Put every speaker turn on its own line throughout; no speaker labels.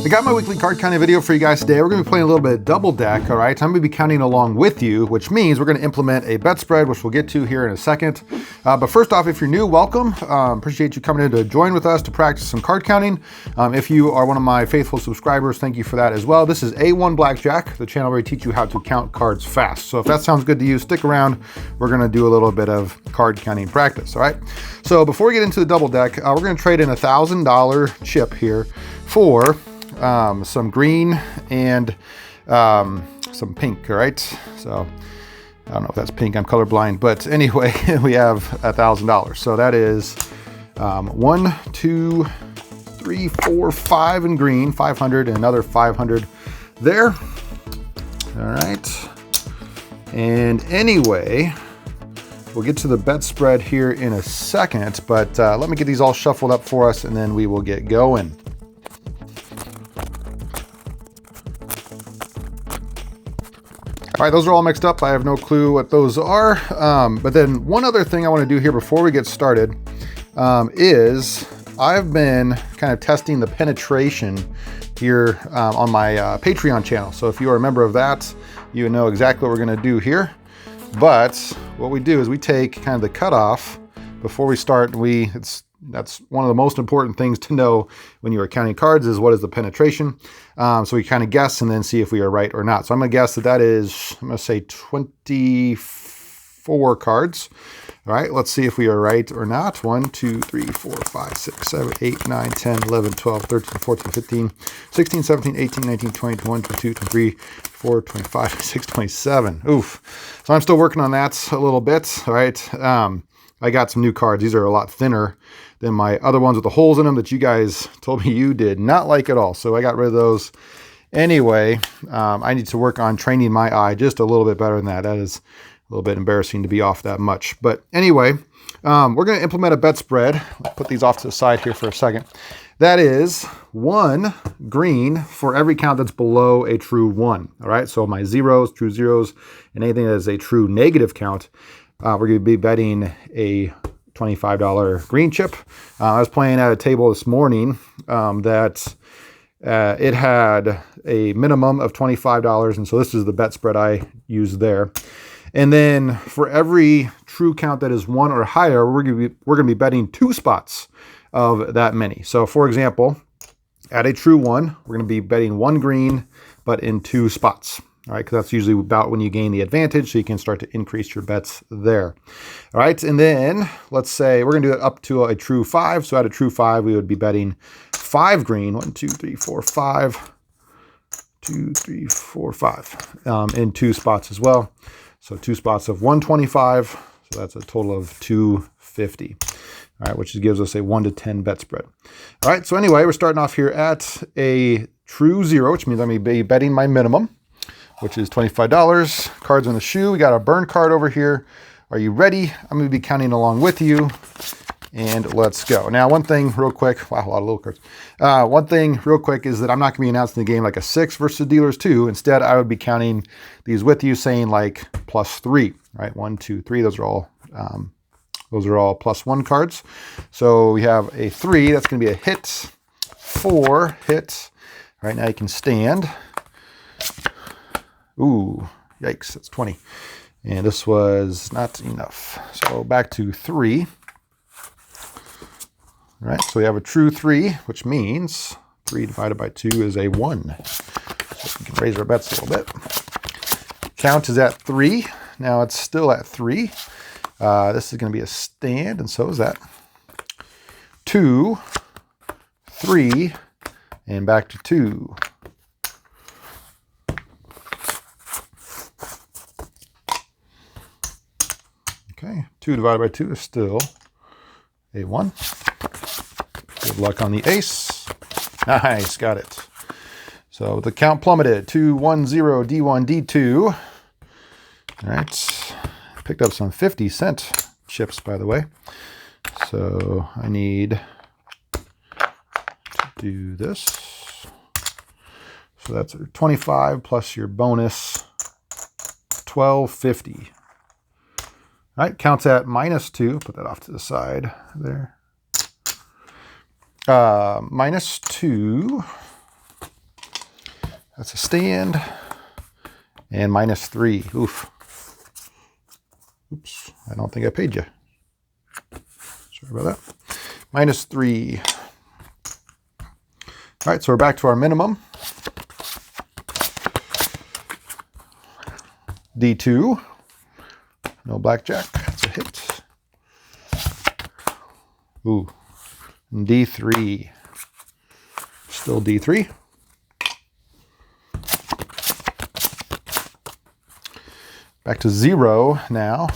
I got my weekly card counting video for you guys today. We're going to be playing a little bit of double deck, all right? I'm going to be counting along with you, which means we're going to implement a bet spread, which we'll get to here in a second. But first off, if you're new, welcome. Appreciate you coming in to join with us to practice some card counting. If you are one of my faithful subscribers, thank you for that as well. This is A1 Blackjack, the channel where we teach you how to count cards fast. So if that sounds good to you, stick around. We're going to do a little bit of card counting practice, all right? So before we get into the double deck, we're going to trade in $1,000 chip here for some green and some pink, all right? So I don't know if that's pink, I'm colorblind, but anyway, we have $1,000. So that is 1, 2, 3, 4, 5 in green, 500, and another 500 there. All right. And anyway, we'll get to the bet spread here in a second, but let me get these all shuffled up for us and then we will get going. All right, those are all mixed up. I have no clue what those are. But then one other thing I want to do here before we get started is I've been kind of testing the penetration here on my Patreon channel. So if you are a member of that, you know exactly what we're going to do here. But what we do is we take kind of the cutoff before we start. That's one of the most important things to know when you are counting cards is what is the penetration. So we kind of guess and then see if we are right or not. So I'm going to guess that is, I'm going to say 24 cards. All right, let's see if we are right or not. 1, 2, 3, 4, 5, 6, 7, 8, 9, 10, 11, 12, 13, 14, 15, 16, 17, 18, 19, 20, 21, 22, 23, 24, 25, 26, 27. Oof. So I'm still working on that a little bit. All right. I got some new cards. These are a lot thinner than my other ones with the holes in them that you guys told me you did not like at all. So I got rid of those. Anyway, I need to work on training my eye just a little bit better than that. That is a little bit embarrassing to be off that much. But anyway, we're going to implement a bet spread. Let's put these off to the side here for a second. That is 1 green for every count that's below a true 1. All right, so my zeros, true zeros, and anything that is a true negative count, we're going to be betting a $25 green chip. I was playing at a table this morning that it had a minimum of $25, and so this is the bet spread I used there. And then for every true count that is 1 or higher, we're going to be betting 2 spots of that many. So for example, at a true 1, we're going to be betting 1 green, but in 2 spots. All right, because that's usually about when you gain the advantage, so you can start to increase your bets there. All right, and then let's say we're going to do it up to a true 5. So at a true 5, we would be betting 5 green. 1, 2, 3, 4, 5. 2, 3, 4, 5 in 2 spots as well. So 2 spots of 125. So that's a total of 250. All right, which gives us a 1 to 10 bet spread. All right, so anyway, we're starting off here at a true 0, which means I'm going to be betting my minimum, which is $25. Cards in the shoe. We got a burn card over here. Are you ready? I'm going to be counting along with you. And let's go. Now, one thing real quick. Wow, a lot of little cards. One thing real quick is that I'm not going to be announcing the game like a 6 versus dealers 2. Instead, I would be counting these with you, saying like +3. Right? 1, 2, 3. Those are all +1 cards. So we have a 3. That's going to be a hit. 4 hit. All right, now you can stand. Ooh, yikes, that's 20. And this was not enough. So back to 3. All right, so we have a true 3, which means 3 divided by 2 is a 1. So we can raise our bets a little bit. Count is at 3. Now it's still at 3. This is going to be a stand, and so is that. 2, 3, and back to 2. Okay, 2 divided by 2 is still a 1. Good luck on the ace. Nice, got it. So the count plummeted. 2, 1, 0, D1, D2. All right, picked up some 50-cent chips, by the way. So I need to do this. So that's 25 plus your bonus, $12.50. All right, counts at -2. Put that off to the side there. -2 That's a stand. And -3. Oof. Oops. I don't think I paid you. Sorry about that. -3. All right, so we're back to our minimum. D2. No blackjack. That's a hit. Ooh. And D3. Still D3. Back to 0 now.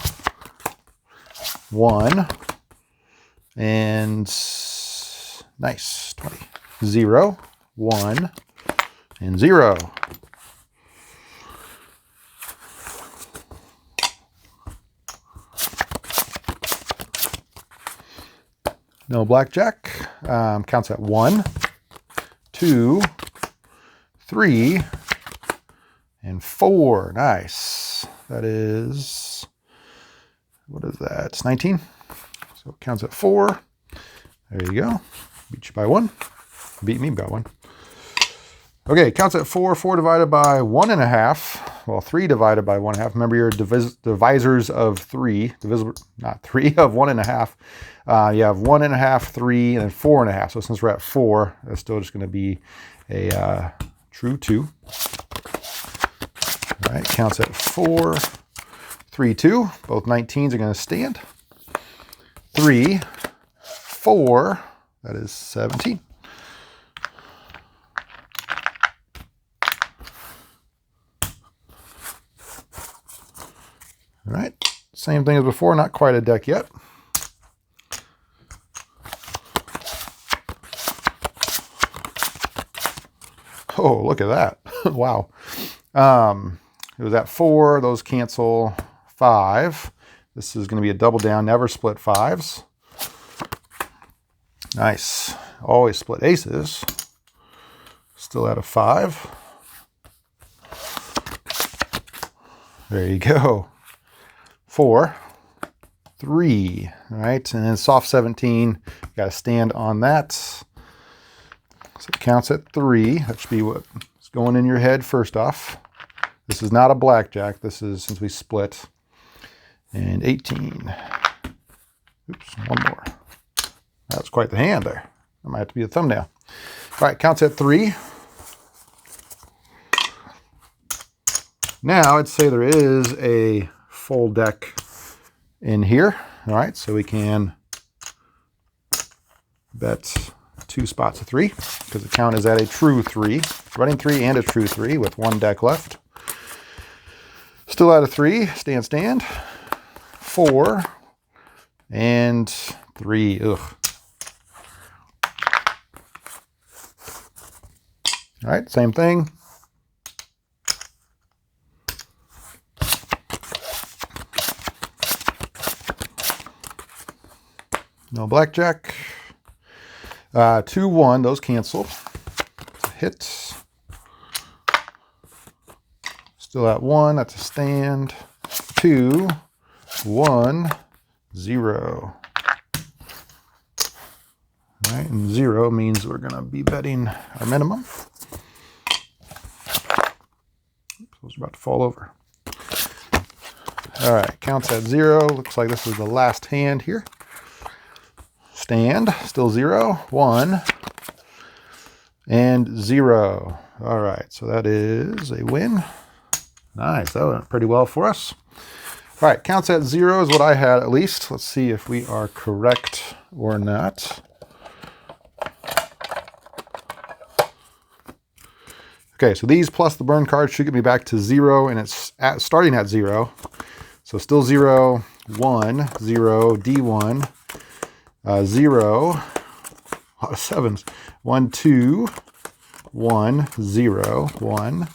1. And nice. 20. 0, 1, and 0. No blackjack. Counts at 1, 2, 3, and 4. Nice. That is, what is that? It's 19. So it counts at 4. There you go. Beat you by 1. Beat me by 1. Okay, counts at 4. 4 divided by 1.5. Well, 3 divided by 1.5. Remember your divisors of 3. Not 3, of 1.5. You have 1.5, 3, and then 4.5. So since we're at 4, that's still just going to be a true 2. All right, counts at 4. 3, 2. Both 19s are going to stand. 3, 4. That is 17. All right, same thing as before, not quite a deck yet. Oh, look at that. Wow. It was at 4, those cancel. 5. This is going to be a double down, never split 5s. Nice. Always split aces. Still at a 5. There you go. 4, 3, all right, and then soft 17, got to stand on that. So it counts at 3. That should be what's going in your head first off. This is not a blackjack. This is since we split. And 18. Oops, one more. That's quite the hand there. That might have to be a thumbnail. All right, counts at 3. Now I'd say there is a full deck in here. All right, so we can bet 2 spots of 3 because the count is at a true 3. Running 3 and a true 3 with 1 deck left. Still at a 3, stand. 4 and 3. Ugh. All right, same thing. No blackjack. 2, 1, those cancel. Hit. Still at 1, that's a stand. 2, 1, 0. All right, and 0 means we're going to be betting our minimum. Oops, those are about to fall over. All right, counts at 0. Looks like this is the last hand here. Stand, still 0, 1, and 0. All right, so that is a win. Nice, that went pretty well for us. All right, counts at 0 is what I had at least. Let's see if we are correct or not. Okay, so these plus the burn card should get me back to 0, and it's starting at 0. So still 0, 1, 0, D1, 0, a lot of 7s. 1, 2, 1, 0, 1,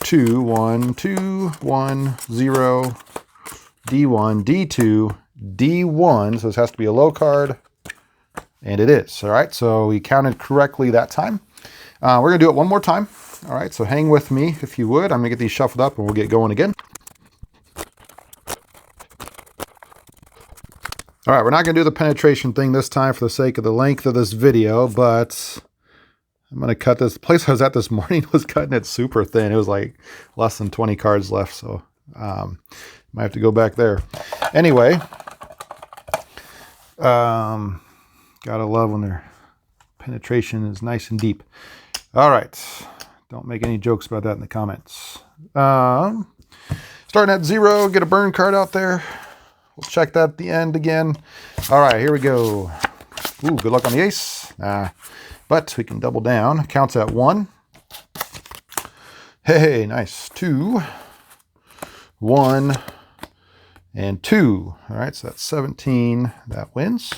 2, 1, 2, 1, 0, D1, D2, D1. So this has to be a low card, and it is. All right, so we counted correctly that time. We're going to do it one more time. All right, so hang with me if you would. I'm going to get these shuffled up, and we'll get going again. All right, we're not going to do the penetration thing this time for the sake of the length of this video, but I'm going to cut this. The place I was at this morning was cutting it super thin. It was like less than 20 cards left. So might have to go back there. Anyway, gotta love when their penetration is nice and deep. All right. Don't make any jokes about that in the comments. Starting at 0, get a burn card out there. We'll check that at the end again. All right, here we go. Ooh, good luck on the ace. But we can double down. Counts at 1. Hey, nice. 2, 1, and 2. All right, so that's 17. That wins.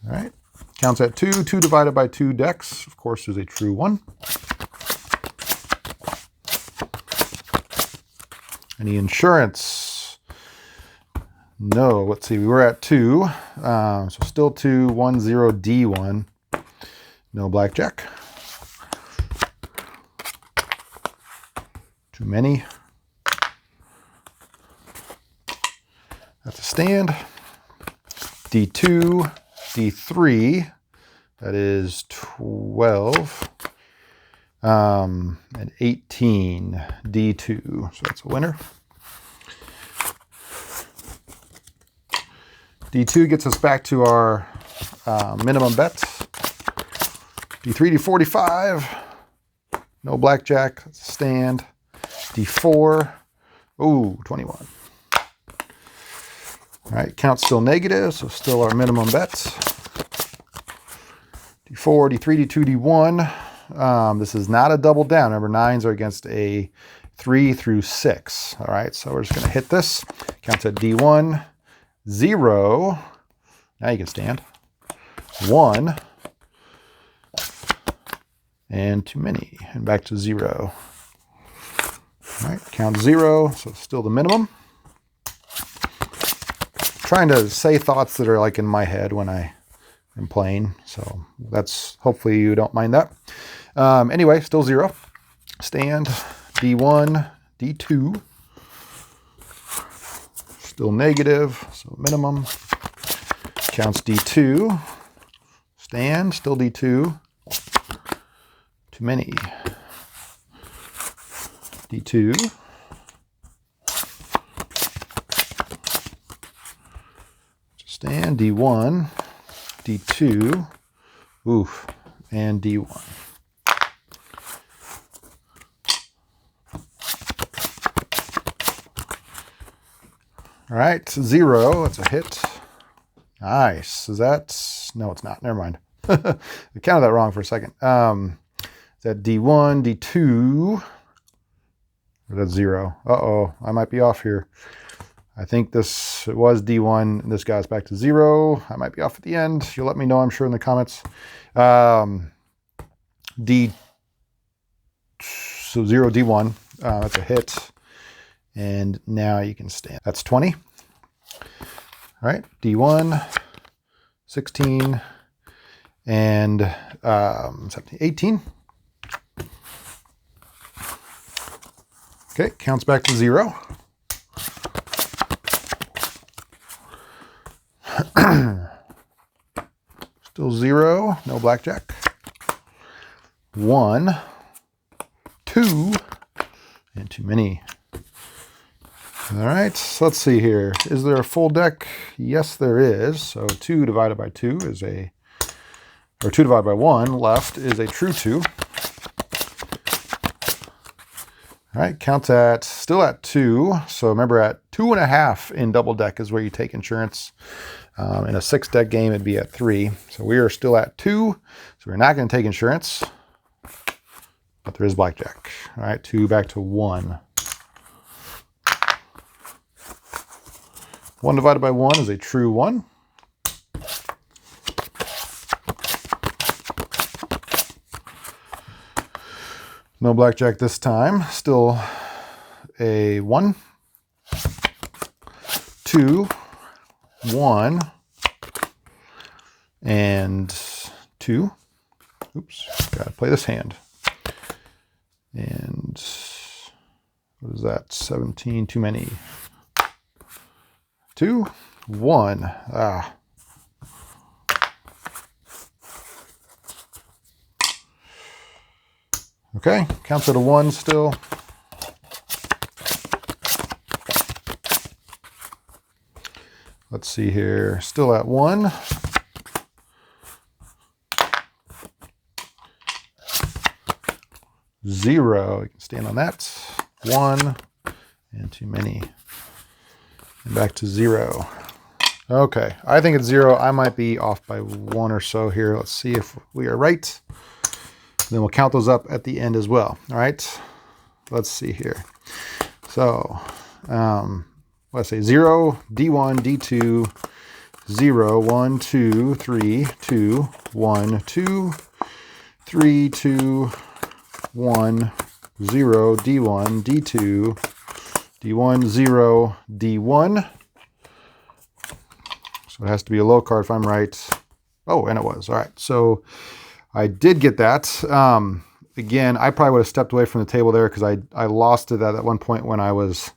All right, counts at 2. 2 divided by 2 decks, of course, is a true 1. Any insurance? No. Let's see. We were at 2. So still 2, 1, 0, D1. No blackjack. Too many. That's a stand. D2, D3. That is 12. And 18, D2. So that's a winner. D2 gets us back to our minimum bets. D3, D45. No blackjack. That's a stand. D4. Ooh, 21. All right, count's still negative, so still our minimum bets. D4, D3, D2, D1. This is not a double down. Remember, 9s are against a 3 through 6. All right, so we're just going to hit this. Counts at D1, 0. Now you can stand. 1. And too many. And back to 0. All right, count 0, so still the minimum. Trying to say thoughts that are like in my head when I am playing. So that's, hopefully you don't mind that. Anyway, still 0. Stand, D1, D2. Still negative, so minimum. Counts D2. Stand, still D2. Too many. D2. Stand, D1, D2. Oof, and D1. All right, 0, that's a hit. Nice. Is that, no, it's not. Never mind. I counted that wrong for a second. Is that D1, D2? Or that's 0. Uh-oh, I might be off here. I think this, it was D1, and this guy's back to 0. I might be off at the end. You'll let me know, I'm sure, in the comments. D, so 0, D1, that's a hit. And now you can stand. That's 20. All right, D1, 16, and 17, 18. Okay, counts back to 0. Still 0, no blackjack. 1, 2, and too many. All right, so let's see here. Is there a full deck? Yes, there is. So 2 divided by 2 is a, or 2 divided by 1 left is a true 2. All right, counts at, still at 2. So remember, at 2.5 in double deck is where you take insurance. In a 6 deck game, it'd be at 3. So we are still at 2. So we're not going to take insurance, but there is blackjack. All right, 2 back to 1. 1 divided by 1 is a true 1. No blackjack this time. Still a 1, 2, 1, and 2. Oops, gotta play this hand. And what is that? 17, too many. 2, 1. Okay, counts at a 1 still. Let's see here, still at 1. Zero, you can stand on that. 1, and too many. And back to 0. Okay, I think it's 0. I might be off by 1 or so here. Let's see if we are right. Then we'll count those up at the end as well. All right, let's see here. So, let's say 0, D1, D2, 0, 1, 2, 3, 2, 1, 2, 3, 2, 1, 0, D1, D2, D1, 0, D1. So it has to be a low card if I'm right. Oh, and it was. All right, so I did get that. Again, I probably would have stepped away from the table there because I lost it at one point when I was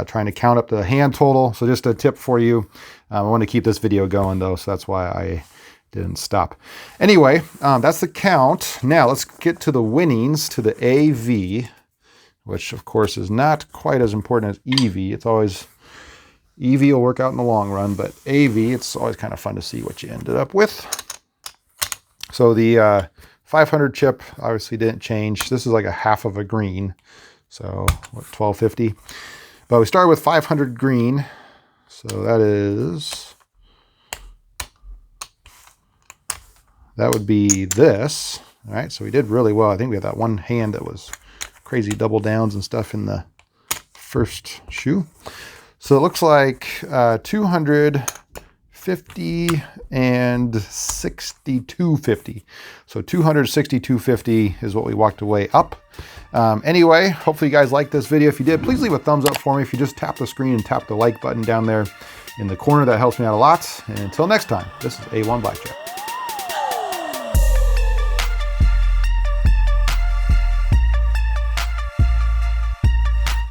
trying to count up the hand total. So just a tip for you. I want to keep this video going though, so that's why I didn't stop. Anyway, that's the count. Now let's get to the winnings, to the AV, which of course is not quite as important as EV. It's always, EV will work out in the long run, but AV, it's always kind of fun to see what you ended up with. So the 500 chip obviously didn't change. This is like a half of a green. So what, 1250? But we started with 500 green. So that would be this. All right, so we did really well. I think we had that one hand that was crazy double downs and stuff in the first shoe. So it looks like 250 and 62.50. So 262.50 is what we walked away up. Anyway, hopefully you guys liked this video. If you did, please leave a thumbs up for me. If you just tap the screen and tap the like button down there in the corner, that helps me out a lot. And until next time, this is A1 Blackjack.